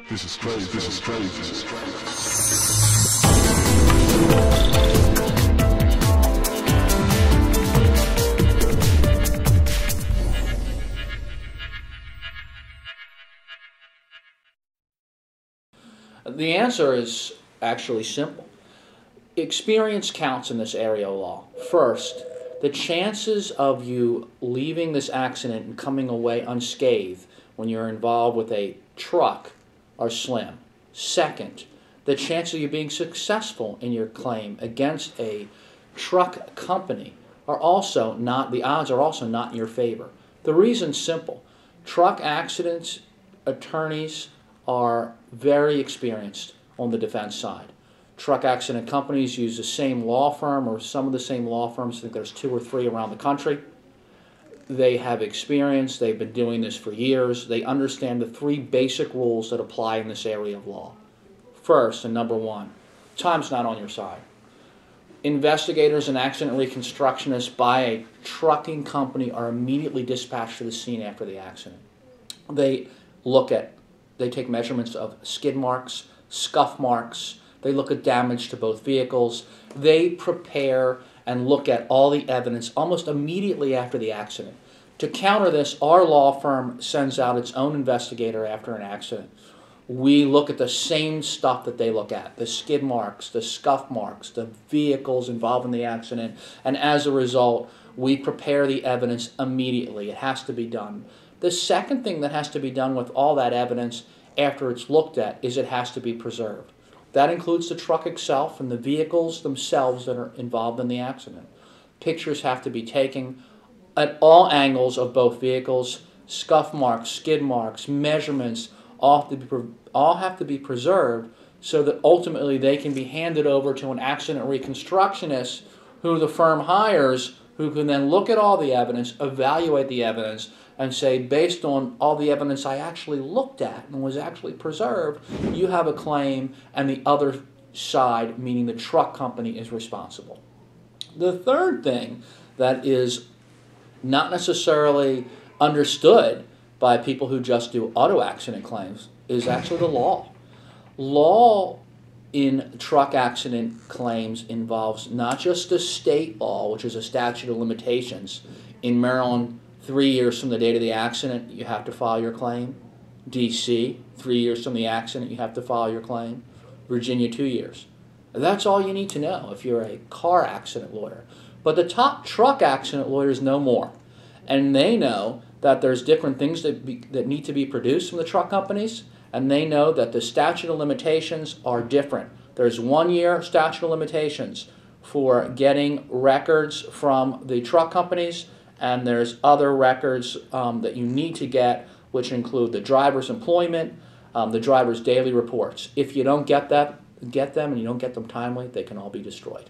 This is crazy, this is crazy, this is crazy. The answer is actually simple. Experience counts in this area of law. First, the chances of you leaving this accident and coming away unscathed when you're involved with a truck are slim. Second, the chance of you being successful in your claim against a truck company are also not, the odds are also not in your favor. The reason's simple. Truck accidents attorneys are very experienced on the defense side. Truck accident companies use the same law firm or some of the same law firms. I think there's 2 or 3 around the country. They have experience. They've been doing this for years. They understand the 3 basic rules that apply in this area of law. First, and number 1, time's not on your side. Investigators and accident reconstructionists by a trucking company are immediately dispatched to the scene after the accident. They take measurements of skid marks, scuff marks. They look at damage to both vehicles. They prepare and look at all the evidence almost immediately after the accident. To counter this, our law firm sends out its own investigator after an accident. We look at the same stuff that they look at, the skid marks, the scuff marks, the vehicles involved in the accident, and as a result, we prepare the evidence immediately. It has to be done. The second thing that has to be done with all that evidence after it's looked at is it has to be preserved. That includes the truck itself and the vehicles themselves that are involved in the accident. Pictures have to be taken at all angles of both vehicles. Scuff marks, skid marks, measurements all have to be preserved so that ultimately they can be handed over to an accident reconstructionist who the firm hires, who can then look at all the evidence, evaluate the evidence, and say, based on all the evidence I actually looked at and was actually preserved, you have a claim and the other side, meaning the truck company, is responsible. The third thing that is not necessarily understood by people who just do auto accident claims is actually the law. Law in truck accident claims involves not just the state law, which is a statute of limitations. In Maryland, 3 years from the date of the accident, you have to file your claim. D.C., 3 years from the accident, you have to file your claim. Virginia, 2 years. That's all you need to know if you're a car accident lawyer. But the top truck accident lawyers know more. And they know that there's different things that need to be produced from the truck companies, and they know that the statute of limitations are different. There's 1 year statute of limitations for getting records from the truck companies, and there's other records that you need to get, which include the driver's employment, the driver's daily reports. If you don't get them and you don't get them timely, they can all be destroyed.